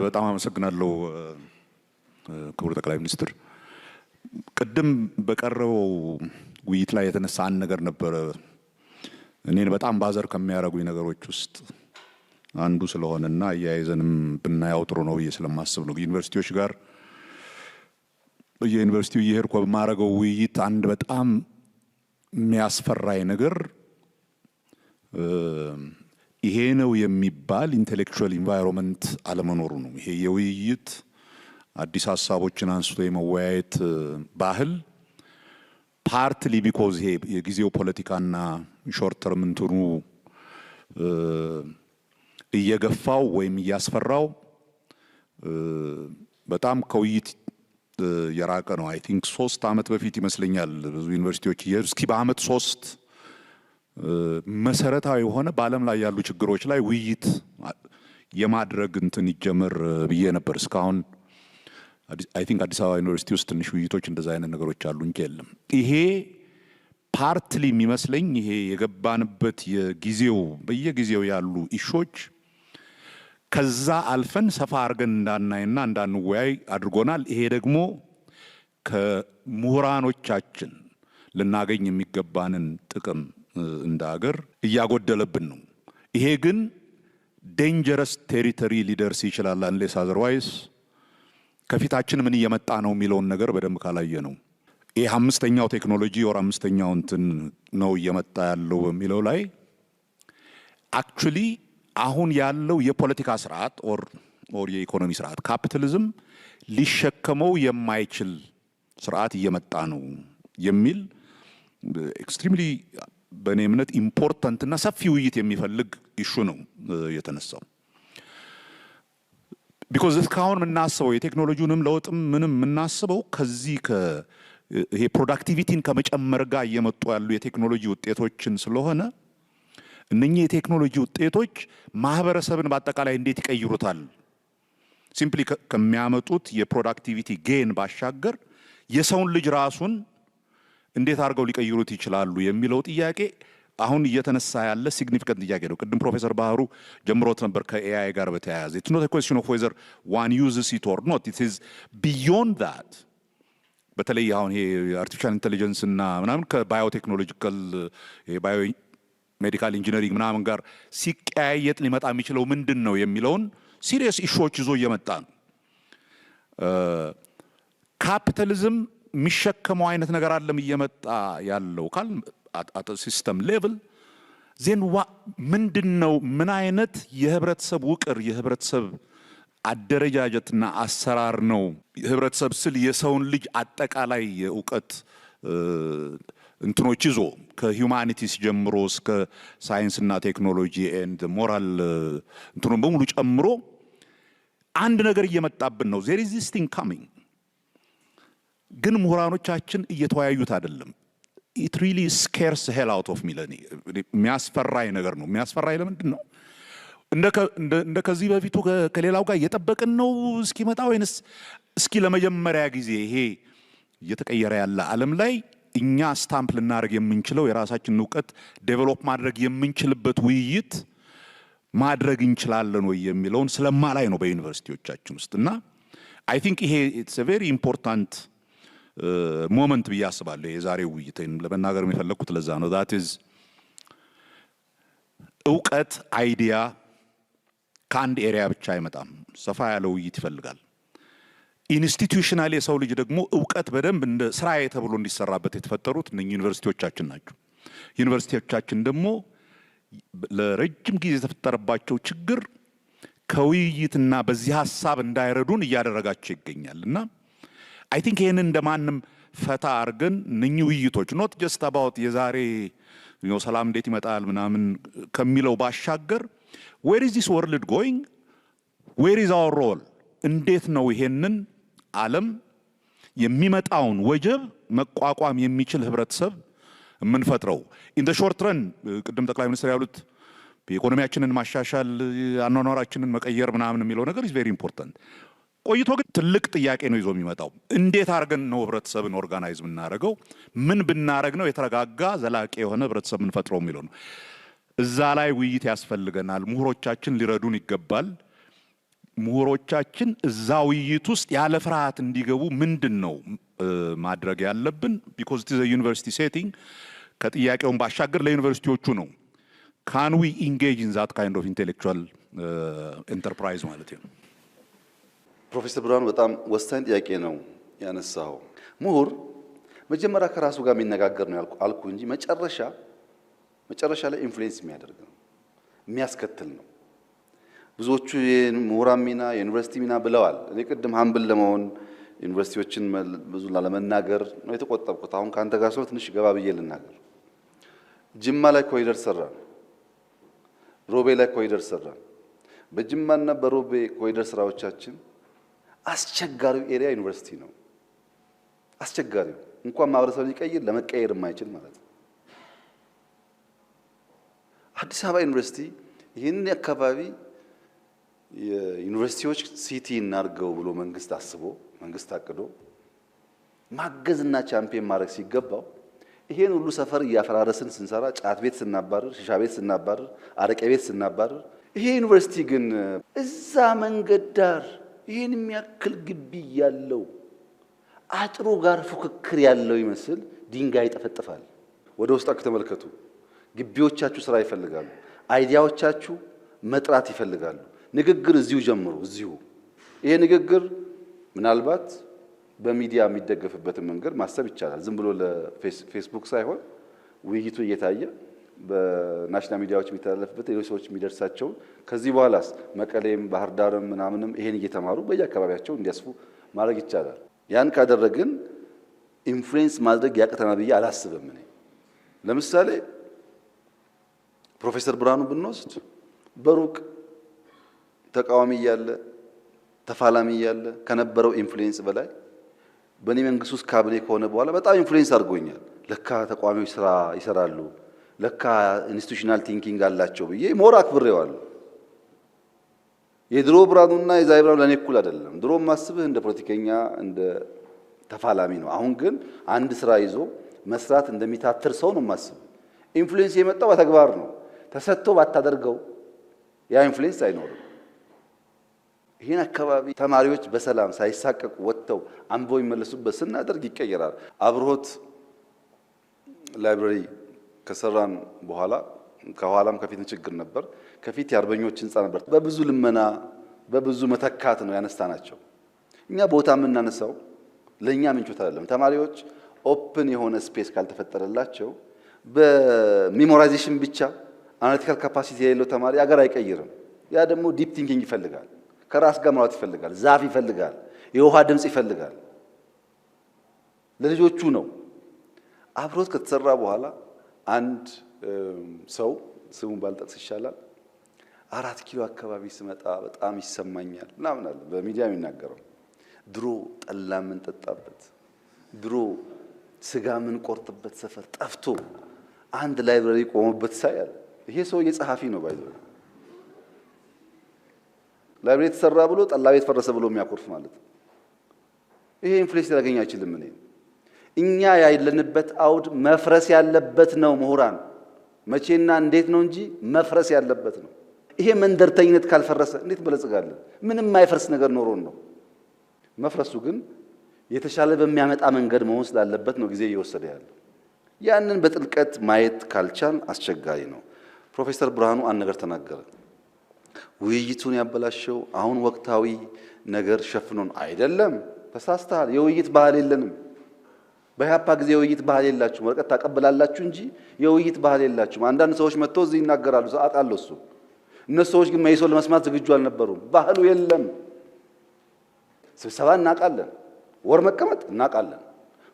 በጣም አመሰግናለሁ ክቡር ጠቅላይ ሚኒስትር። ቅድም በቀረበው ውይይት ላይ የተነሳ አንድ ነገር ነበር እኔን በጣም ባዘር ከሚያረጉኝ ነገሮች ውስጥ አንዱ ስለሆነና ያይዘንም ብናያው ጥሩ ነው ብዬ ስለማስብ ነው። ዩኒቨርሲቲዎች ጋር በየዩኒቨርሲቲው እየሄድኩ በማረገው ውይይት አንድ በጣም የሚያስፈራኝ ነገር ይሄ ነው የሚባል ኢንቴሌክቹዋል ኢንቫይሮንመንት አለመኖሩ ነው። ይሄ የውይይት አዲስ ሀሳቦችን አንስቶ የመወያየት ባህል ፓርትሊ ቢኮዝ ይሄ የጊዜው ፖለቲካና ሾርት ተርም እንትኑ እየገፋው ወይም እያስፈራው በጣም ከውይይት የራቀ ነው። አይ ቲንክ 3 ዓመት በፊት ይመስለኛል ብዙ ዩኒቨርሲቲዎች እስኪ በአመት 3 መሰረታዊ የሆነ በዓለም ላይ ያሉ ችግሮች ላይ ውይይት የማድረግ እንትን ይጀምር ብዬ ነበር። እስካሁን አይ ቲንክ አዲስ አበባ ዩኒቨርሲቲ ውስጥ ትንሽ ውይይቶች እንደዛ አይነት ነገሮች አሉ እንጂ የለም። ይሄ ፓርትሊ የሚመስለኝ ይሄ የገባንበት የጊዜው በየጊዜው ያሉ ኢሾች ከዛ አልፈን ሰፋ አድርገን እንዳናይና እንዳንወያይ አድርጎናል። ይሄ ደግሞ ከምሁራኖቻችን ልናገኝ የሚገባንን ጥቅም እንደ ሀገር እያጎደለብን ነው። ይሄ ግን ዴንጀረስ ቴሪቶሪ ሊደርስ ይችላል አንሌስ አዘርዋይስ ከፊታችን ምን እየመጣ ነው የሚለውን ነገር በደንብ ካላየ ነው። ይሄ አምስተኛው ቴክኖሎጂ ወር አምስተኛው እንትን ነው እየመጣ ያለው በሚለው ላይ አክቹሊ አሁን ያለው የፖለቲካ ስርዓት ኦር የኢኮኖሚ ስርዓት ካፒታሊዝም ሊሸከመው የማይችል ስርዓት እየመጣ ነው የሚል ኤክስትሪምሊ በእኔ እምነት ኢምፖርታንት እና ሰፊ ውይይት የሚፈልግ ኢሹ ነው የተነሳው። ቢኮዝ እስካሁን የምናስበው የቴክኖሎጂውንም ለውጥም ምንም የምናስበው ከዚህ ይሄ ፕሮዳክቲቪቲን ከመጨመር ጋር እየመጡ ያሉ የቴክኖሎጂ ውጤቶችን ስለሆነ እነኚህ የቴክኖሎጂ ውጤቶች ማህበረሰብን በአጠቃላይ እንዴት ይቀይሩታል ሲምፕሊ ከሚያመጡት የፕሮዳክቲቪቲ ጌን ባሻገር የሰውን ልጅ ራሱን እንዴት አድርገው ሊቀይሩት ይችላሉ የሚለው ጥያቄ አሁን እየተነሳ ያለ ሲግኒፊካንት ጥያቄ ነው። ቅድም ፕሮፌሰር ባህሩ ጀምሮት ነበር ከኤአይ ጋር በተያያዘ it's not a question of whether one uses it or not, it is beyond that። በተለይ አሁን ይሄ አርቲፊሻል ኢንተለጀንስ እና ምናምን ከባዮቴክኖሎጂካል ባዮ ሜዲካል ኢንጂነሪንግ ምናምን ጋር ሲቀያየጥ ሊመጣ የሚችለው ምንድን ነው የሚለውን ሲሪየስ ኢሹዎች ይዞ እየመጣ ነው። ካፒታሊዝም የሚሸከመው አይነት ነገር አለም እየመጣ ያለው ካል አት ሲስተም ሌቭል ዜን ምንድነው ምን አይነት የህብረተሰብ ውቅር የህብረተሰብ አደረጃጀትና አሰራር ነው? ህብረተሰብ ስል የሰውን ልጅ አጠቃላይ የእውቀት እንትኖች ይዞ ከሂዩማኒቲስ ጀምሮ እስከ ሳይንስና ቴክኖሎጂ ኤንድ ሞራል እንትኑን በሙሉ ጨምሮ አንድ ነገር እየመጣብን ነው። there is this thing coming ግን ምሁራኖቻችን እየተወያዩት አይደለም። it really scares the hell out of me ለኔ የሚያስፈራኝ ነገር ነው። የሚያስፈራኝ ለምንድን ነው? እንደ ከዚህ በፊቱ ከሌላው ጋር እየጠበቅን ነው እስኪመጣ ወይንስ እስኪ ለመጀመሪያ ጊዜ ይሄ እየተቀየረ ያለ ዓለም ላይ እኛ ስታምፕ ልናደርግ የምንችለው የራሳችንን ዕውቀት ዴቨሎፕ ማድረግ የምንችልበት ውይይት ማድረግ እንችላለን ወይ የሚለውን ስለማላይ ነው በዩኒቨርሲቲዎቻችን ውስጥና አይ ቲንክ ይሄ ኢትስ አ ቬሪ ኢምፖርታንት ሞመንት ብዬ አስባለሁ። የዛሬው ውይይቴን ለመናገር የሚፈልኩት ለዛ ነው። that is ዕውቀት አይዲያ ከአንድ ኤሪያ ብቻ አይመጣም። ሰፋ ያለ ውይይት ይፈልጋል። ኢንስቲትዩሽናል የሰው ልጅ ደግሞ ዕውቀት በደንብ እንደ ስራዬ ተብሎ እንዲሰራበት የተፈጠሩት እነኚህ ዩኒቨርሲቲዎቻችን ናቸው። ዩኒቨርሲቲዎቻችን ደግሞ ለረጅም ጊዜ የተፈጠረባቸው ችግር ከውይይትና በዚህ ሐሳብ እንዳይረዱን እያደረጋቸው ይገኛል እና አይ ቲንክ ይሄንን እንደማንም ፈታ አድርገን እነኚህ ውይይቶች ኖት ጀስት አባውት የዛሬ ሰላም እንዴት ይመጣል ምናምን ከሚለው ባሻገር where is this world going, where is our role፣ እንዴት ነው ይሄንን ዓለም የሚመጣውን ወጀብ መቋቋም የሚችል ህብረተሰብ የምንፈጥረው in the short run። ቅድም ጠቅላይ ሚኒስትር ያሉት ኢኮኖሚያችንን ማሻሻል አኗኗራችንን መቀየር ምናምን የሚለው ነገር is very important። ቆይቶ ግን ትልቅ ጥያቄ ነው ይዞ የሚመጣው እንዴት አድርገን ነው ህብረተሰብን ኦርጋናይዝ የምናደርገው፣ ምን ብናደርግ ነው የተረጋጋ ዘላቂ የሆነ ህብረተሰብ የምንፈጥረው የሚለው ነው። እዛ ላይ ውይይት ያስፈልገናል። ምሁሮቻችን ሊረዱን ይገባል። ምሁሮቻችን እዛ ውይይት ውስጥ ያለ ፍርሃት እንዲገቡ ምንድነው ማድረግ ያለብን? ቢኮዝ ኢት ኢዝ አ ዩኒቨርሲቲ ሴቲንግ ከጥያቄውን ባሻገር ለዩኒቨርሲቲዎቹ ነው። ካን ዊ ኢንጌጅ ኢን ዛት ካይንድ ኦፍ ኢንቴሌክቹዋል ኢንተርፕራይዝ ማለት ነው። ፕሮፌሰር ብርሃኑ በጣም ወሳኝ ጥያቄ ነው ያነሳው። ምሁር መጀመሪያ ከራሱ ጋር የሚነጋገር ነው አልኩ እንጂ መጨረሻ ላይ ኢንፍሉዌንስ የሚያደርግ ነው፣ የሚያስከትል ነው። ብዙዎቹ የምሁራን ሚና የዩኒቨርሲቲ ሚና ብለዋል። እኔ ቅድም ሀምብል ለመሆን ዩኒቨርሲቲዎችን ብዙ ላለመናገር ነው የተቆጠብኩት። አሁን ካንተ ጋር ሰው ትንሽ ገባ ብዬ ልናገር። ጅማ ላይ ኮሪደር ሰራን፣ ሮቤ ላይ ኮሪደር ሰራን። በጅማና በሮቤ ኮሪደር ስራዎቻችን አስቸጋሪው ኤሪያ ዩኒቨርሲቲ ነው። አስቸጋሪው እንኳን ማህበረሰብ ሊቀይር ለመቀየር የማይችል ማለት ነው። አዲስ አበባ ዩኒቨርሲቲ ይህን አካባቢ የዩኒቨርሲቲዎች ሲቲ እናርገው ብሎ መንግስት አስቦ መንግስት አቅዶ ማገዝና ቻምፒየን ማድረግ ሲገባው ይሄን ሁሉ ሰፈር እያፈራረስን ስንሰራ ጫት ቤት ስናባረር፣ ሺሻ ቤት ስናባረር፣ አረቄ ቤት ስናባረር፣ ይሄ ዩኒቨርሲቲ ግን እዛ መንገድ ዳር ይሄን የሚያክል ግቢ ያለው አጥሩ ጋር ፉክክር ያለው ይመስል ድንጋይ ይጠፈጥፋል። ወደ ውስጣችሁ ተመልከቱ። ግቢዎቻችሁ ስራ ይፈልጋሉ። አይዲያዎቻችሁ መጥራት ይፈልጋሉ። ንግግር እዚሁ ጀምሩ። እዚሁ ይሄ ንግግር ምናልባት በሚዲያ የሚደገፍበትን መንገድ ማሰብ ይቻላል። ዝም ብሎ ለፌስቡክ ሳይሆን ውይይቱ እየታየ በናሽናል ሚዲያዎች የሚተላለፍበት ሌሎች ሰዎች የሚደርሳቸው ከዚህ በኋላስ መቀሌም ባህር ዳርም ምናምንም ይሄን እየተማሩ በየአካባቢያቸው እንዲያስፉ ማድረግ ይቻላል። ያን ካደረግን ኢንፍሉዌንስ ማድረግ ያቅተናል ብዬ አላስብም። እኔ ለምሳሌ ፕሮፌሰር ብርሃኑ ብንወስድ በሩቅ ተቃዋሚ እያለ ተፋላሚ እያለ ከነበረው ኢንፍሉዌንስ በላይ በእኔ መንግስት ውስጥ ካቢኔ ከሆነ በኋላ በጣም ኢንፍሉዌንስ አድርጎኛል። ለካ ተቃዋሚዎች ስራ ይሰራሉ፣ ለካ ኢንስቲቱሽናል ቲንኪንግ አላቸው ብዬ ሞር አክብሬዋለሁ። የድሮ ብርሃኑና የዛሬ ብርሃኑ ለኔ እኩል አይደለም። ድሮ ማስብህ እንደ ፖለቲከኛ እንደ ተፋላሚ ነው። አሁን ግን አንድ ስራ ይዞ መስራት እንደሚታትር ሰው ነው ማስብ። ኢንፍሉዌንስ የመጣው በተግባር ነው። ተሰጥቶ ባታደርገው ያ ኢንፍሉዌንስ አይኖርም። ይሄን አካባቢ ተማሪዎች በሰላም ሳይሳቀቁ ወጥተው አንበው ይመለሱበት ስናደርግ ይቀየራል። አብሮት ላይብረሪ ከሰራን በኋላ ከኋላም ከፊት ችግር ነበር። ከፊት የአርበኞች ህንጻ ነበር። በብዙ ልመና በብዙ መተካት ነው ያነሳናቸው። እኛ ቦታ የምናነሳው ለኛ ምንጮት አይደለም። ተማሪዎች ኦፕን የሆነ ስፔስ ካልተፈጠረላቸው በሜሞራይዜሽን ብቻ አናሊቲካል ካፓሲቲ የሌለው ተማሪ አገር አይቀይርም። ያ ደግሞ ዲፕ ቲንኪንግ ይፈልጋል። ከራስ ጋር ማውራት ይፈልጋል። ዛፍ ይፈልጋል። የውሃ ድምጽ ይፈልጋል። ለልጆቹ ነው። አብሮት ከተሰራ በኋላ አንድ ሰው ስሙን ባልጠቅስ ይሻላል 4 ኪሎ አካባቢ ስመጣ በጣም ይሰማኛል ምናምን አለ በሚዲያ የሚናገረው። ድሮ ጠላ ምን ጠጣበት፣ ድሮ ስጋ ምን ቆርጥበት ሰፈር ጠፍቶ አንድ ላይብረሪ ቆሞበት ሳይል ይሄ ሰው የጸሐፊ ነው ባይዘው ላይብረሪ ተሰራ ብሎ ጠላ ቤት ፈረሰ ብሎ የሚያኮርፍ ማለት ነው። ይሄ ኢንፍሉዌንስ ሊያገኝ አይችልም። እኛ ያለንበት አውድ መፍረስ ያለበት ነው። ምሁራን መቼና እንዴት ነው እንጂ መፍረስ ያለበት ነው። ይሄ መንደርተኝነት ካልፈረሰ እንዴት በለጽጋለን? ምንም የማይፈርስ ነገር ኖሮን ነው። መፍረሱ ግን የተሻለ በሚያመጣ መንገድ መሆን ስላለበት ነው ጊዜ እየወሰደ ያለው። ያንን በጥልቀት ማየት ካልቻል አስቸጋሪ ነው። ፕሮፌሰር ብርሃኑ አንድ ነገር ተናገረ። ውይይቱን ያበላሸው አሁን ወቅታዊ ነገር ሸፍኖን አይደለም። ተሳስተሃል። የውይይት ባህል የለንም። በኢህአፓ ጊዜ የውይይት ባህል የላችሁም። ወረቀት ታቀብላላችሁ እንጂ የውይይት ባህል የላችሁም። አንዳንድ ሰዎች መጥተው እዚህ ይናገራሉ። አውቃለሁ እሱ። እነሱ ሰዎች ግን መይሶን ለመስማት ዝግጁ አልነበሩም። ባህሉ የለም። ስብሰባ እናውቃለን። ወር መቀመጥ እናውቃለን።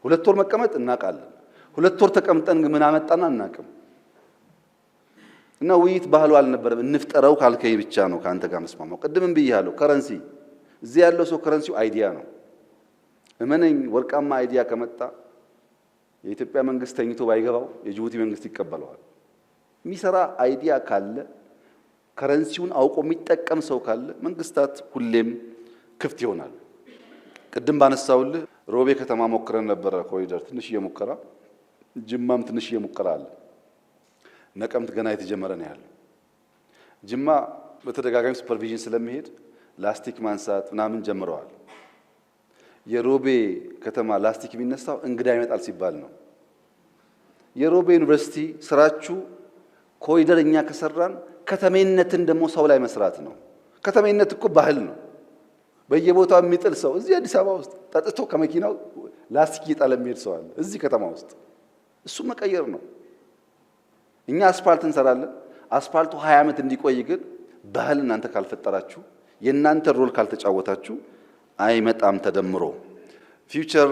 2 ወር መቀመጥ እናውቃለን። 2 ወር ተቀምጠን ምን አመጣና እናውቅም። እና ውይይት ባህሉ አልነበረም። እንፍጠረው ካልከኝ ብቻ ነው ካንተ ጋር መስማማው። ቅድምም ብያለሁ። ከረንሲ እዚህ ያለው ሰው ከረንሲው አይዲያ ነው። እመነኝ፣ ወርቃማ አይዲያ ከመጣ የኢትዮጵያ መንግስት ተኝቶ ባይገባው የጅቡቲ መንግስት ይቀበለዋል። የሚሰራ አይዲያ ካለ ከረንሲውን አውቆ የሚጠቀም ሰው ካለ መንግስታት ሁሌም ክፍት ይሆናል። ቅድም ባነሳውልህ ሮቤ ከተማ ሞክረን ነበረ ኮሪደር፣ ትንሽዬ ሙከራ። ጅማም ትንሽዬ ሙከራ አለ። ነቀምት ገና የተጀመረ ነው ያለው። ጅማ በተደጋጋሚ ሱፐርቪዥን ስለሚሄድ ላስቲክ ማንሳት ምናምን ጀምረዋል። የሮቤ ከተማ ላስቲክ የሚነሳው እንግዳ ይመጣል ሲባል ነው። የሮቤ ዩኒቨርሲቲ ስራችሁ ኮሪደር እኛ ከሰራን ከተሜነትን ደግሞ ሰው ላይ መስራት ነው። ከተሜነት እኮ ባህል ነው። በየቦታው የሚጥል ሰው እዚህ አዲስ አበባ ውስጥ ጠጥቶ ከመኪናው ላስቲክ እየጣለ የሚሄድ ሰው አለ እዚህ ከተማ ውስጥ። እሱ መቀየር ነው። እኛ አስፋልት እንሰራለን። አስፋልቱ 20 ዓመት እንዲቆይ ግን ባህል እናንተ ካልፈጠራችሁ የእናንተ ሮል ካልተጫወታችሁ አይመጣም ተደምሮ። ፊውቸር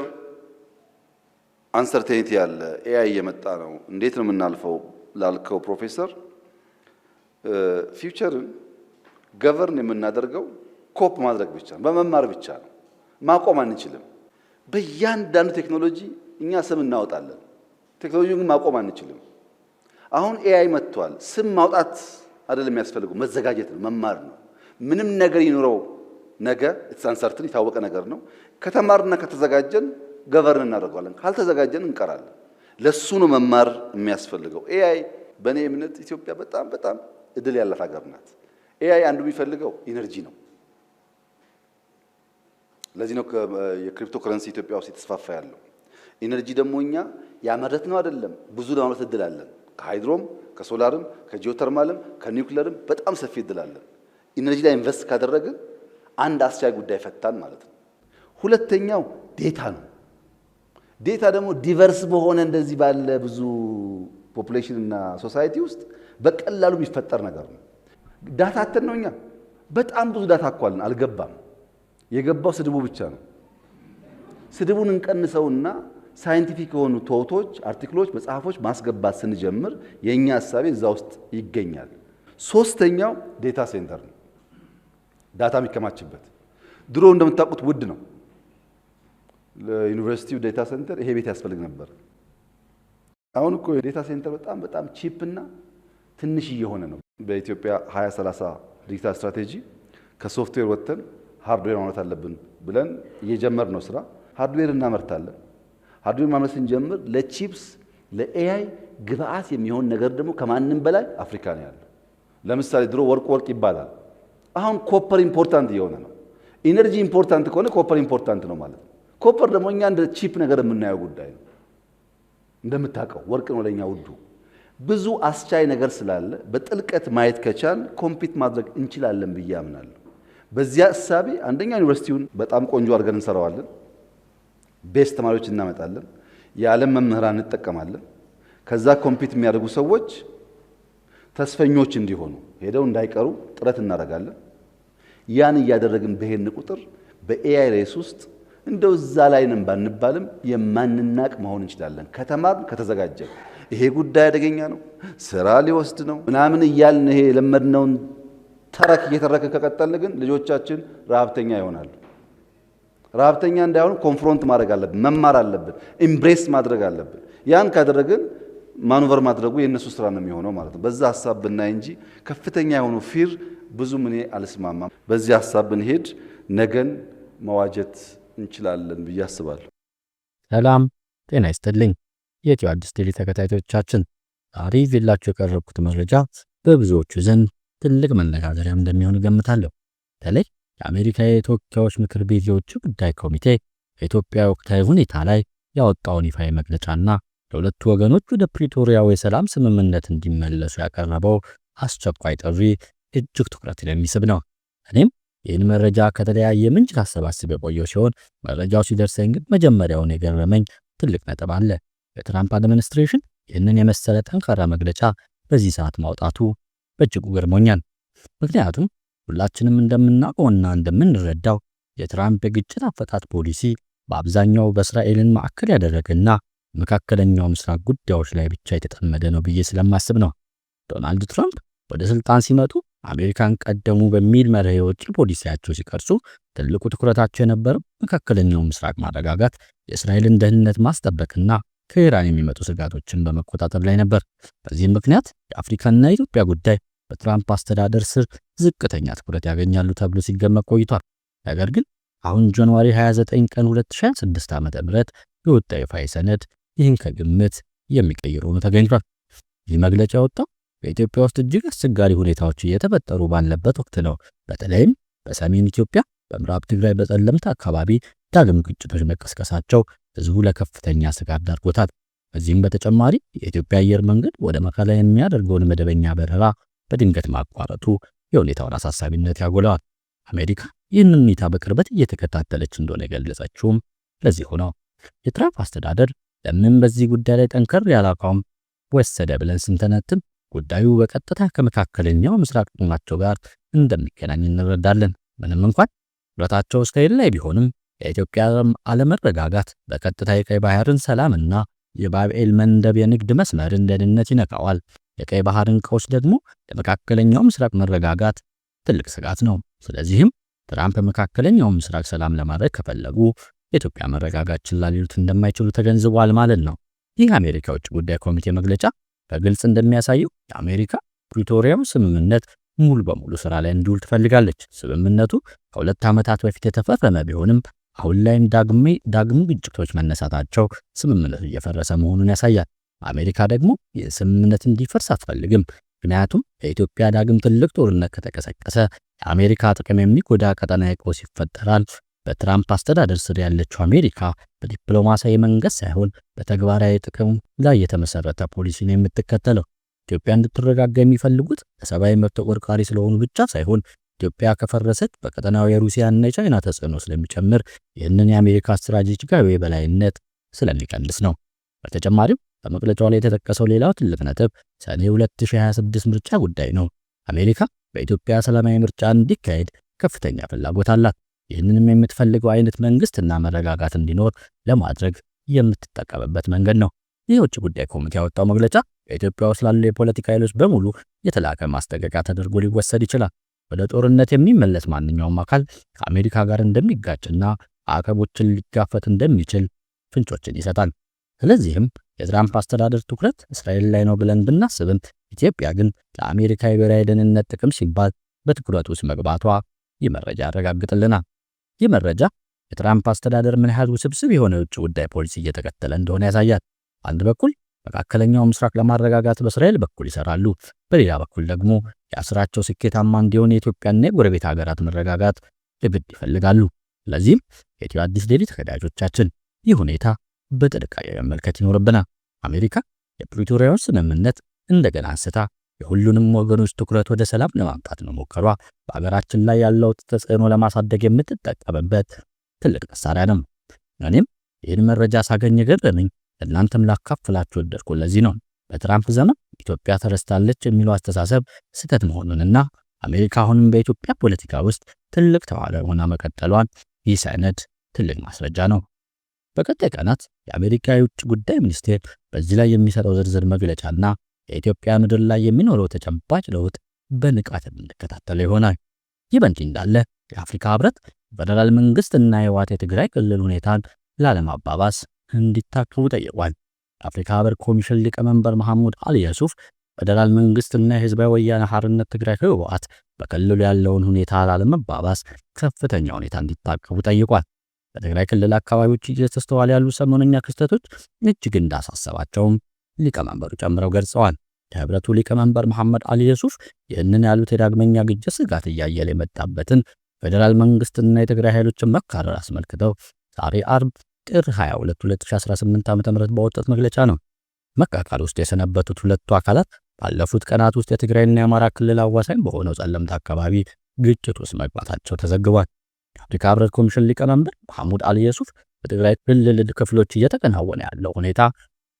አንሰርቴኒቲ ያለ ኤአይ እየመጣ ነው። እንዴት ነው የምናልፈው ላልከው ፕሮፌሰር፣ ፊውቸርን ገቨርን የምናደርገው ኮፕ ማድረግ ብቻ ነው፣ በመማር ብቻ ነው። ማቆም አንችልም። በእያንዳንዱ ቴክኖሎጂ እኛ ስም እናወጣለን። ቴክኖሎጂውን ግን ማቆም አንችልም። አሁን ኤአይ መጥቷል። ስም ማውጣት አይደለም የሚያስፈልገው፣ መዘጋጀት ነው፣ መማር ነው። ምንም ነገር ይኑረው ነገ ኢትስ የታወቀ ነገር ነው። ከተማርና ከተዘጋጀን ገቨርን እናደርገዋለን፣ ካልተዘጋጀን እንቀራለን። ለሱ ነው መማር የሚያስፈልገው። ኤአይ በእኔ እምነት ኢትዮጵያ በጣም በጣም እድል ያላት ሀገር ናት። ኤአይ አንዱ የሚፈልገው ኢነርጂ ነው። ለዚህ ነው የክሪፕቶ ከረንሲ ኢትዮጵያ ውስጥ የተስፋፋ ያለው። ኢነርጂ ደግሞ እኛ ያመረት ነው አይደለም፣ ብዙ ለማምረት እድል አለን። ከሃይድሮም፣ ከሶላርም፣ ከጂኦተርማልም፣ ከኒውክሌርም በጣም ሰፊ እድል አለን። ኢነርጂ ላይ ኢንቨስት ካደረግን አንድ አስቻይ ጉዳይ ፈታን ማለት ነው። ሁለተኛው ዴታ ነው። ዴታ ደግሞ ዲቨርስ በሆነ እንደዚህ ባለ ብዙ ፖፑሌሽን እና ሶሳይቲ ውስጥ በቀላሉ የሚፈጠር ነገር ነው። ዳታ አተን ነው። እኛ በጣም ብዙ ዳታ አኳልን አልገባም። የገባው ስድቡ ብቻ ነው። ስድቡን እንቀንሰውና ሳይንቲፊክ የሆኑ ቶቶች፣ አርቲክሎች፣ መጽሐፎች ማስገባት ስንጀምር የኛ ሐሳቤ እዛ ውስጥ ይገኛል። ሶስተኛው ዴታ ሴንተር ነው። ዳታ የሚከማችበት ድሮ እንደምታውቁት ውድ ነው። ለዩኒቨርሲቲው ዴታ ሴንተር ይሄ ቤት ያስፈልግ ነበር። አሁን እኮ ዴታ ሴንተር በጣም በጣም ቺፕ እና ትንሽ እየሆነ ነው። በኢትዮጵያ 2030 ዲጂታል ስትራቴጂ ከሶፍትዌር ወጥተን ሃርድዌር ማምረት አለብን ብለን እየጀመር ነው ስራ። ሃርድዌር እናመርታለን። ሃርድዌር ማምረት ስንጀምር ለቺፕስ ለኤአይ ግብአት የሚሆን ነገር ደግሞ ከማንም በላይ አፍሪካ ነው ያለው። ለምሳሌ ድሮ ወርቅ ይባላል። አሁን ኮፐር ኢምፖርታንት እየሆነ ነው። ኢነርጂ ኢምፖርታንት ከሆነ ኮፐር ኢምፖርታንት ነው ማለት ነው። ኮፐር ደግሞ እኛ እንደ ቺፕ ነገር የምናየው ጉዳይ ነው። እንደምታውቀው ወርቅ ነው ለኛ ውዱ። ብዙ አስቻይ ነገር ስላለ በጥልቀት ማየት ከቻል ኮምፒት ማድረግ እንችላለን ብዬ አምናለሁ። በዚያ እሳቤ አንደኛ ዩኒቨርሲቲውን በጣም ቆንጆ አድርገን እንሰራዋለን። ቤስት ተማሪዎች እናመጣለን። የዓለም መምህራን እንጠቀማለን። ከዛ ኮምፒት የሚያደርጉ ሰዎች ተስፈኞች እንዲሆኑ ሄደው እንዳይቀሩ ጥረት እናደርጋለን። ያን እያደረግን በሄን ቁጥር በኤአይ ሬስ ውስጥ እንደው እዛ ላይ ነን ባንባልም የማንናቅ መሆን እንችላለን። ከተማርን ከተዘጋጀን። ይሄ ጉዳይ አደገኛ ነው፣ ስራ ሊወስድ ነው ምናምን እያልን ይሄ የለመድነውን ተረክ እየተረከ ከቀጠልን ግን ልጆቻችን ረሃብተኛ ይሆናሉ። ረሃብተኛ እንዳይሆኑ ኮንፍሮንት ማድረግ አለብን፣ መማር አለብን፣ ኢምብሬስ ማድረግ አለብን። ያን ካደረግን ማኑቨር ማድረጉ የእነሱ ስራ ነው የሚሆነው ማለት ነው። በዛ ሐሳብ ብናይ እንጂ ከፍተኛ የሆኑ ፊር ብዙም እኔ አልስማማም። በዚህ ሐሳብ ብንሄድ ነገን መዋጀት እንችላለን ብዬ አስባለሁ። ሰላም ጤና ይስጥልኝ የኢትዮ አዲስ ቴሌ ተከታታዮቻችን፣ ዛሬ ይዤላችሁ የቀረብኩት መረጃ በብዙዎቹ ዘንድ ትልቅ መነጋገሪያ እንደሚሆን ገምታለሁ። በተለይ የአሜሪካ የተወካዮች ምክር ቤት የውጭ ጉዳይ ኮሚቴ በኢትዮጵያ ወቅታዊ ሁኔታ ላይ ያወጣውን ይፋዊ መግለጫና ለሁለቱ ወገኖች ወደ ፕሪቶሪያው የሰላም ስምምነት እንዲመለሱ ያቀረበው አስቸኳይ ጥሪ እጅግ ትኩረት የሚስብ ነው። እኔም ይህን መረጃ ከተለያየ ምንጭ ካሰባስብ የቆየው ሲሆን መረጃው ሲደርሰኝ ግን መጀመሪያውን የገረመኝ ትልቅ ነጥብ አለ። የትራምፕ አድሚኒስትሬሽን ይህንን የመሰለ ጠንካራ መግለጫ በዚህ ሰዓት ማውጣቱ በእጅጉ ገርሞኛል። ምክንያቱም ሁላችንም እንደምናውቀውና እንደምንረዳው የትራምፕ የግጭት አፈታት ፖሊሲ በአብዛኛው በእስራኤልን ማዕከል ያደረገና መካከለኛው ምስራቅ ጉዳዮች ላይ ብቻ የተጠመደ ነው ብዬ ስለማስብ ነው። ዶናልድ ትራምፕ ወደ ስልጣን ሲመጡ አሜሪካን ቀደሙ በሚል መርህ የውጭ ፖሊሲያቸው ሲቀርጹ ትልቁ ትኩረታቸው የነበረው መካከለኛው ምስራቅ ማረጋጋት፣ የእስራኤልን ደህንነት ማስጠበቅና ከኢራን የሚመጡ ስጋቶችን በመቆጣጠር ላይ ነበር። በዚህም ምክንያት የአፍሪካና የኢትዮጵያ ጉዳይ በትራምፕ አስተዳደር ስር ዝቅተኛ ትኩረት ያገኛሉ ተብሎ ሲገመት ቆይቷል። ነገር ግን አሁን ጃንዋሪ 29 ቀን 2026 ዓ.ም የወጣ ይፋዊ ሰነድ ይህን ከግምት የሚቀይር ሆኖ ተገኝቷል። ይህ መግለጫ የወጣው በኢትዮጵያ ውስጥ እጅግ አስቸጋሪ ሁኔታዎች እየተፈጠሩ ባለበት ወቅት ነው። በተለይም በሰሜን ኢትዮጵያ በምዕራብ ትግራይ በጸለምት አካባቢ ዳግም ግጭቶች መቀስቀሳቸው ህዝቡ ለከፍተኛ ስጋት ዳርጎታል። በዚህም በተጨማሪ የኢትዮጵያ አየር መንገድ ወደ መቀለ የሚያደርገውን መደበኛ በረራ በድንገት ማቋረጡ የሁኔታውን አሳሳቢነት ያጎላዋል። አሜሪካ ይህንን ሁኔታ በቅርበት እየተከታተለች እንደሆነ የገለጸችውም ለዚህ ሆነው የትራምፕ አስተዳደር ለምን በዚህ ጉዳይ ላይ ጠንከር ያለ አቋም ወሰደ ብለን ስንተነትም ጉዳዩ በቀጥታ ከመካከለኛው ምስራቅ ጥቅማቸው ጋር እንደሚገናኝ እንረዳለን። ምንም እንኳን ብረታቸው እስራኤል ላይ ቢሆንም የኢትዮጵያ አለመረጋጋት በቀጥታ የቀይ ባህርን ሰላምና የባብኤል መንደብ የንግድ መስመርን ደህንነት ይነካዋል። የቀይ ባህርን ቀውስ ደግሞ ለመካከለኛው ምስራቅ መረጋጋት ትልቅ ስጋት ነው። ስለዚህም ትራምፕ መካከለኛው ምስራቅ ሰላም ለማድረግ ከፈለጉ የኢትዮጵያ መረጋጋት ችላ ሊሉት እንደማይችሉ ተገንዝቧል ማለት ነው። ይህ የአሜሪካ ውጭ ጉዳይ ኮሚቴ መግለጫ በግልጽ እንደሚያሳየው የአሜሪካ ፕሪቶሪያው ስምምነት ሙሉ በሙሉ ስራ ላይ እንዲውል ትፈልጋለች። ስምምነቱ ከ2 ዓመታት በፊት የተፈረመ ቢሆንም አሁን ላይ ዳግም ግጭቶች መነሳታቸው ስምምነቱ እየፈረሰ መሆኑን ያሳያል። አሜሪካ ደግሞ የስምምነት እንዲፈርስ አትፈልግም። ምክንያቱም የኢትዮጵያ ዳግም ትልቅ ጦርነት ከተቀሰቀሰ የአሜሪካ ጥቅም የሚጎዳ ቀጠናዊ ቀውስ ይፈጠራል። በትራምፕ አስተዳደር ስር ያለችው አሜሪካ በዲፕሎማሲያዊ መንገድ ሳይሆን በተግባራዊ ጥቅም ላይ የተመሰረተ ፖሊሲ ነው የምትከተለው። ኢትዮጵያ እንድትረጋጋ የሚፈልጉት ለሰብአዊ መብት ተቆርቋሪ ስለሆኑ ብቻ ሳይሆን ኢትዮጵያ ከፈረሰች በቀጠናው የሩሲያና የቻይና ተጽዕኖ ስለሚጨምር ይህንን የአሜሪካ ስትራቴጂካዊ የበላይነት ስለሚቀንስ ነው። በተጨማሪም በመግለጫው ላይ የተጠቀሰው ሌላው ትልቅ ነጥብ ሰኔ 2026 ምርጫ ጉዳይ ነው። አሜሪካ በኢትዮጵያ ሰላማዊ ምርጫ እንዲካሄድ ከፍተኛ ፍላጎት አላት። ይህንንም የምትፈልገው አይነት መንግስትና መረጋጋት እንዲኖር ለማድረግ የምትጠቀምበት መንገድ ነው። ይህ የውጭ ጉዳይ ኮሚቴ ያወጣው መግለጫ በኢትዮጵያ ውስጥ ላሉ የፖለቲካ ኃይሎች በሙሉ የተላከ ማስጠንቀቂያ ተደርጎ ሊወሰድ ይችላል። ወደ ጦርነት የሚመለስ ማንኛውም አካል ከአሜሪካ ጋር እንደሚጋጭና አቀቦችን ሊጋፈጥ እንደሚችል ፍንጮችን ይሰጣል። ስለዚህም የትራምፕ አስተዳደር ትኩረት እስራኤል ላይ ነው ብለን ብናስብም ኢትዮጵያ ግን ለአሜሪካ የብሔራዊ ደህንነት ጥቅም ሲባል በትኩረት ውስጥ መግባቷ ይህ መረጃ ያረጋግጥልናል። ይህ መረጃ የትራምፕ አስተዳደር ምን ያህል ውስብስብ የሆነ የውጭ ጉዳይ ፖሊሲ እየተከተለ እንደሆነ ያሳያል። አንድ በኩል መካከለኛው ምስራቅ ለማረጋጋት በእስራኤል በኩል ይሰራሉ፣ በሌላ በኩል ደግሞ የስራቸው ስኬታማ እንዲሆን የኢትዮጵያና የጎረቤት ሀገራት መረጋጋት ግድ ይፈልጋሉ። ስለዚህም የኢትዮ አዲስ ዴይሊ ተከታዮቻችን ይህ ሁኔታ በጥንቃቄ መመልከት ይኖርብናል። አሜሪካ የፕሪቶሪያውን ስምምነት እንደገና አንስታ የሁሉንም ወገኖች ትኩረት ወደ ሰላም ለማምጣት መሞከሯ በሀገራችን ላይ ያለው ተጽዕኖ ለማሳደግ የምትጠቀምበት ትልቅ መሳሪያ ነው። እኔም ይህን መረጃ ሳገኝ ገረመኝ፣ እናንተም ላካፍላችሁ ወደድኩ። ለዚህ ነው በትራምፕ ዘመን ኢትዮጵያ ተረስታለች የሚለው አስተሳሰብ ስህተት መሆኑንና አሜሪካ አሁንም በኢትዮጵያ ፖለቲካ ውስጥ ትልቅ ተዋናይ ሆና መቀጠሏን ይህ ሰነድ ትልቅ ማስረጃ ነው። በቀጣይ ቀናት የአሜሪካ የውጭ ጉዳይ ሚኒስቴር በዚህ ላይ የሚሰጠው ዝርዝር መግለጫና የኢትዮጵያ ምድር ላይ የሚኖረው ተጨባጭ ለውጥ በንቃት የምንከታተለው ይሆናል። ይህ በእንዲህ እንዳለ የአፍሪካ ህብረት ፌደራል መንግስትና የህወሓት የትግራይ ክልል ሁኔታን ላለማባባስ እንዲታቀቡ ጠይቋል። የአፍሪካ ህብረት ኮሚሽን ሊቀመንበር መሐሙድ አሊ ዩሱፍ ፌደራል መንግስትና የህዝባዊ ወያነ ሓርነት ትግራይ ህወሓት በክልሉ ያለውን ሁኔታ ላለመባባስ ከፍተኛ ሁኔታ እንዲታቀቡ ጠይቋል። በትግራይ ክልል አካባቢዎች እየተስተዋሉ ያሉ ሰሞነኛ ክስተቶች እጅግ እንዳሳሰባቸውም ሊቀመንበሩ ጨምረው ገልጸዋል። የህብረቱ ሊቀመንበር መሐመድ አሊ ዩሱፍ ይህንን ያሉት የዳግመኛ ግጭት ስጋት እያየለ የመጣበትን ፌደራል መንግስትና የትግራይ ኃይሎችን መካረር አስመልክተው ዛሬ አርብ ጥር 22 2018 ዓ.ም ባወጡት መግለጫ ነው። መቃቃር ውስጥ የሰነበቱት ሁለቱ አካላት ባለፉት ቀናት ውስጥ የትግራይና የአማራ ክልል አዋሳኝ በሆነው ጸለምት አካባቢ ግጭት ውስጥ መግባታቸው ተዘግቧል። የአፍሪካ ህብረት ኮሚሽን ሊቀመንበር መሐሙድ አሊ ዩሱፍ በትግራይ ክልል ክፍሎች እየተከናወነ ያለው ሁኔታ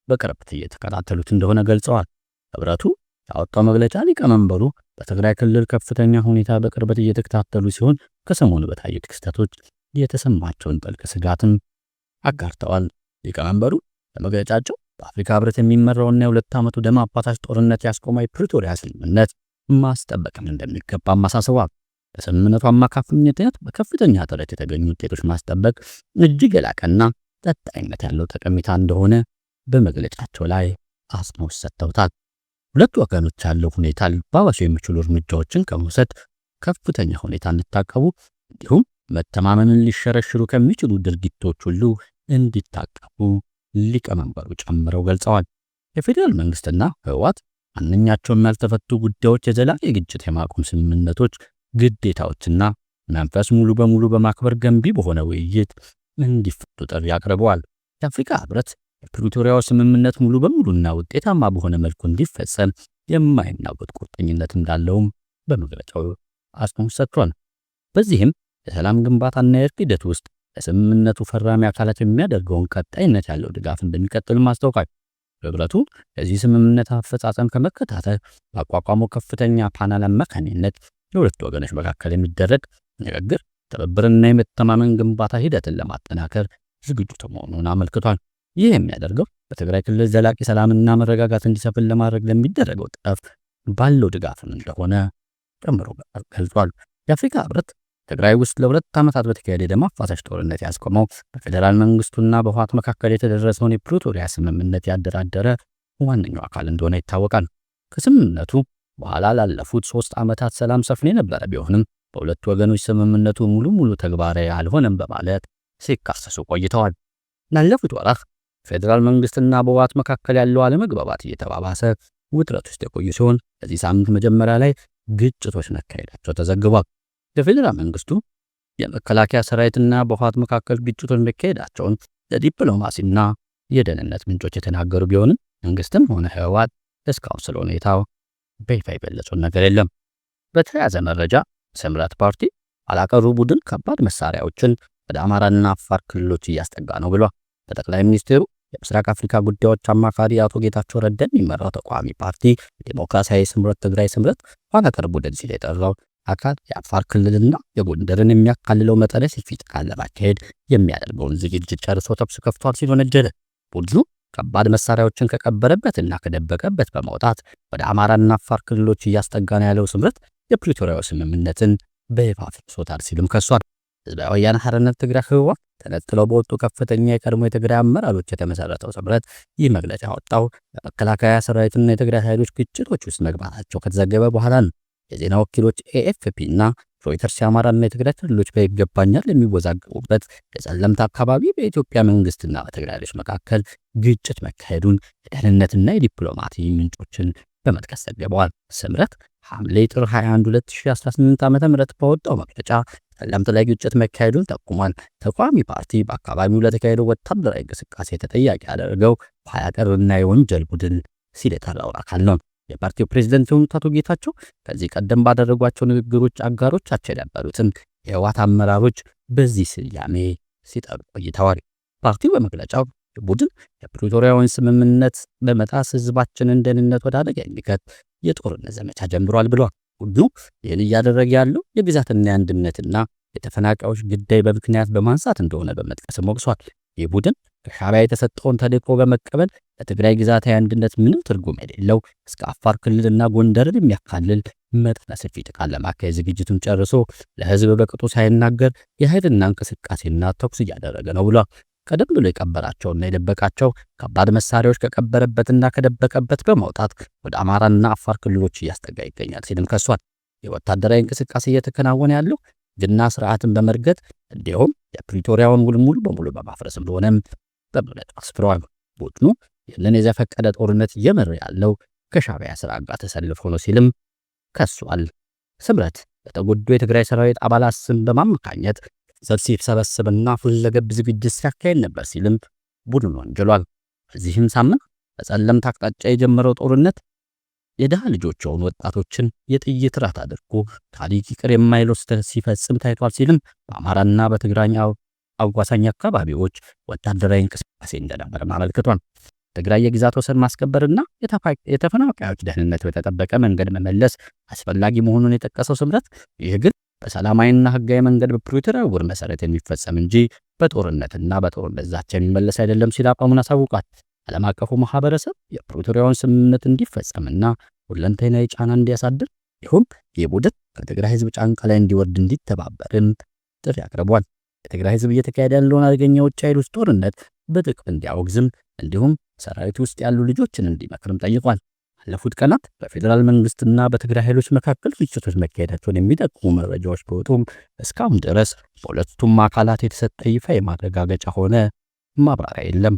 በቅርበት እየተከታተሉት እንደሆነ ገልጸዋል። ህብረቱ ያወጣው መግለጫ ሊቀመንበሩ በትግራይ ክልል ከፍተኛ ሁኔታ በቅርበት እየተከታተሉ ሲሆን ከሰሞኑ በታዩት ክስተቶች የተሰማቸውን ጥልቅ ስጋትም አጋርተዋል። ሊቀመንበሩ በመግለጫቸው በአፍሪካ ህብረት የሚመራውና የ2 ዓመቱ ደም አፋሳሽ ጦርነት ያስቆመው የፕሪቶሪያ ስምምነት ማስጠበቅም እንደሚገባ አሳስበዋል። በስምምነቱ አማካኝነት በከፍተኛ ጥረት የተገኙ ውጤቶች ማስጠበቅ እጅግ የላቀና ቀጣይነት ያለው ጠቀሜታ እንደሆነ በመግለጫቸው ላይ አጽንኦት ሰጥተውታል። ሁለቱ ወገኖች ያለው ሁኔታ ሊባባሱ የሚችሉ እርምጃዎችን ከመውሰድ ከፍተኛ ሁኔታ እንዲታቀቡ እንዲሁም መተማመንን ሊሸረሽሩ ከሚችሉ ድርጊቶች ሁሉ እንዲታቀቡ ሊቀመንበሩ ጨምረው ገልጸዋል። የፌዴራል መንግስትና ህወሓት ማንኛቸውም ያልተፈቱ ጉዳዮች የዘላቂ ግጭት የማቆም ስምምነቶች ግዴታዎችና መንፈስ ሙሉ በሙሉ በማክበር ገንቢ በሆነ ውይይት እንዲፈቱ ጥሪ አቅርበዋል። የአፍሪካ ህብረት የፕሪቶሪያው ስምምነት ሙሉ በሙሉና ውጤታማ በሆነ መልኩ እንዲፈጸም የማይናወጥ ቁርጠኝነት እንዳለውም በመግለጫው አጽንኦት ሰጥቷል። በዚህም የሰላም ግንባታና የእርቅ ሂደት ውስጥ ለስምምነቱ ፈራሚ አካላት የሚያደርገውን ቀጣይነት ያለው ድጋፍ እንደሚቀጥልም አስታውቋል። ህብረቱ ለዚህ ስምምነት አፈጻጸም ከመከታተል ባቋቋመው ከፍተኛ ፓናል አማካኝነት የሁለቱ ወገኖች መካከል የሚደረግ ንግግር፣ ትብብርና የመተማመን ግንባታ ሂደትን ለማጠናከር ዝግጁ መሆኑን አመልክቷል። ይህ የሚያደርገው በትግራይ ክልል ዘላቂ ሰላምና መረጋጋት እንዲሰፍን ለማድረግ ለሚደረገው ጥረት ባለው ድጋፍ እንደሆነ ጨምሮ ገልጿል። የአፍሪካ ህብረት ትግራይ ውስጥ ለ2 ዓመታት በተካሄደ የደም አፋሳሽ ጦርነት ያስቆመው በፌዴራል መንግስቱና በህወሓት መካከል የተደረሰውን የፕሪቶሪያ ስምምነት ያደራደረ ዋነኛው አካል እንደሆነ ይታወቃል። ከስምምነቱ በኋላ ላለፉት 3 ዓመታት ሰላም ሰፍኖ የነበረ ቢሆንም በሁለቱ ወገኖች ስምምነቱ ሙሉ ተግባራዊ አልሆነም በማለት ሲካሰሱ ቆይተዋል። ላለፉት ወራት ፌዴራል መንግስትና በህወሓት መካከል ያለው አለመግባባት እየተባባሰ ውጥረት ውስጥ የቆየ ሲሆን በዚህ ሳምንት መጀመሪያ ላይ ግጭቶች መካሄዳቸው ተዘግቧል። የፌዴራል መንግስቱ የመከላከያ ሰራዊትና በህወሓት መካከል ግጭቶች መካሄዳቸውን ለዲፕሎማሲና የደህንነት ምንጮች የተናገሩ ቢሆንም መንግስትም ሆነ ህወሓት እስካሁን ስለ ሁኔታው በይፋ የገለጹት ነገር የለም። በተያያዘ መረጃ ስምረት ፓርቲ አላቀሩ ቡድን ከባድ መሳሪያዎችን ወደ አማራና አፋር ክልሎች እያስጠጋ ነው ብሏል። በጠቅላይ ሚኒስትሩ የምስራቅ አፍሪካ ጉዳዮች አማካሪ አቶ ጌታቸው ረዳ የሚመራው ተቃዋሚ ፓርቲ ዲሞክራሲያዊ ስምረት ትግራይ ስምረት አላቀሩ ቡድን ሲል የጠራው አካል የአፋር ክልልና የጎንደርን የሚያካልለው መጠነ ሰፊ ጥቃት ለማካሄድ የሚያደርገውን ዝግጅት ጨርሶ ተኩስ ከፍቷል ሲል ወነጀለ። ቡድኑ ከባድ መሳሪያዎችን ከቀበረበትና ከደበቀበት በመውጣት ወደ አማራና አፋር ክልሎች እያስጠጋ ነው ያለው ስምረት የፕሪቶሪያው ስምምነትን በይፋ ፍርሶታል ሲልም ከሷል። ህዝባዊ ወያነ ሓርነት ትግራይ ህወሓት ተነጥለው በወጡ ከፍተኛ የቀድሞ የትግራይ አመራሮች የተመሰረተው ስምረት ይህ መግለጫ ያወጣው በመከላከያ ሰራዊትና የትግራይ ኃይሎች ግጭቶች ውስጥ መግባታቸው ከተዘገበ በኋላ ነው። የዜና ወኪሎች ኤኤፍፒ እና ሮይተርስ የአማራና የትግራይ ክልሎች በይገባኛል የሚወዛገቡበት የጸለምት አካባቢ በኢትዮጵያ መንግስትና በትግራይ ኃይሎች መካከል ግጭት መካሄዱን የደህንነትና የዲፕሎማሲ ምንጮችን በመጥቀስ ዘግበዋል። ስምረት ሐምሌ ጥር 21 2018 ዓ.ም ባወጣው መግለጫ ጸለምት ላይ ግጭት መካሄዱን ጠቁሟል። ተቃዋሚ ፓርቲ በአካባቢው ለተካሄደው ወታደራዊ እንቅስቃሴ ተጠያቂ ያደረገው ኋላ ቀርና የወንጀል ቡድን ሲል የጠራው አካል ነው። የፓርቲው ፕሬዝዳንት የሆኑት አቶ ጌታቸው ከዚህ ቀደም ባደረጓቸው ንግግሮች አጋሮቻቸው የነበሩትን የህወሓት አመራሮች በዚህ ስያሜ ሲጠሩ ቆይተዋል። ፓርቲው በመግለጫው ቡድን የፕሪቶሪያውን ስምምነት በመጣስ ህዝባችንን ደህንነት ወደ አደጋ የሚከት የጦርነት ዘመቻ ጀምሯል ብሏል። ቡድኑ ይህን እያደረገ ያለው የግዛትና የአንድነትና የተፈናቃዮች ጉዳይ በምክንያት በማንሳት እንደሆነ በመጥቀስም ወቅሷል። ይህ ቡድን ከሻዕቢያ የተሰጠውን ተልዕኮ በመቀበል ለትግራይ ግዛታዊ አንድነት ምንም ትርጉም የሌለው እስከ አፋር ክልልና ጎንደርን የሚያካልል መጠነ ሰፊ ጥቃት ለማካሄድ ዝግጅቱን ጨርሶ ለህዝብ በቅጡ ሳይናገር የኃይልና እንቅስቃሴና ተኩስ እያደረገ ነው ብሏል። ቀደም ብሎ የቀበራቸውና የደበቃቸው ከባድ መሳሪያዎች ከቀበረበትና ከደበቀበት በማውጣት ወደ አማራና አፋር ክልሎች እያስጠጋ ይገኛል ሲልም ከሷል። የወታደራዊ እንቅስቃሴ እየተከናወነ ያለው ግና ስርዓትን በመርገጥ እንዲሁም የፕሪቶሪያውን ውል ሙሉ በሙሉ በማፍረስ እንደሆነም በመግለጫው አስፍረዋል። ቡድኑ ይህንን የዘፈቀደ ጦርነት እየመራ ያለው ከሻዕቢያ ስርዓት ጋር ተሰልፎ ነው ሲልም ከሷል። ስምረት ለተጎዱ የትግራይ ሰራዊት አባላት ስም በማመካኘት ገንዘብ ሲሰበስብና ሁለገብ ዝግጅት ሲያካሄድ ነበር ሲልም ቡድኑ ወንጅሏል። በዚህም ሳምንት በጸለምት አቅጣጫ የጀመረው ጦርነት የድሃ ልጆች የሆኑ ወጣቶችን የጥይት ራት አድርጎ ታሪክ ይቅር የማይለው ስህተት ሲፈጽም ታይቷል ሲልም በአማራና በትግራይ አዋሳኝ አካባቢዎች ወታደራዊ እንቅስቃሴ እንደነበር አመልክቷል። ትግራይ የግዛት ወሰን ማስከበርና የተፈናቃዮች ደህንነት በተጠበቀ መንገድ መመለስ አስፈላጊ መሆኑን የጠቀሰው ስምረት ይህ ግን በሰላማዊና ህጋዊ መንገድ በፕሪቶሪያው ውል መሰረት የሚፈጸም እንጂ በጦርነትና በጦርነት ዛቻ የሚመለስ አይደለም ሲል አቋሙን አሳውቋል። ዓለም አቀፉ ማህበረሰብ የፕሪቶሪያውን ስምምነት እንዲፈጸምና ሁለንተናዊ ጫና እንዲያሳድር ይሁን የቡድን ከትግራይ ህዝብ ጫንቃ ላይ እንዲወርድ እንዲተባበርም ጥሪ አቅርቧል። የትግራይ ህዝብ እየተካሄደ ያለውን አደገኛ ውጭ ኃይሎች ጦርነት በጥብቅ እንዲያወግዝም እንዲሁም ሰራዊት ውስጥ ያሉ ልጆችን እንዲመክርም ጠይቋል። ባለፉት ቀናት በፌዴራል መንግስትና በትግራይ ኃይሎች መካከል ግጭቶች መካሄዳቸውን የሚጠቁሙ መረጃዎች ቢወጡም እስካሁን ድረስ በሁለቱም አካላት የተሰጠ ይፋ የማረጋገጫ ሆነ ማብራሪያ የለም።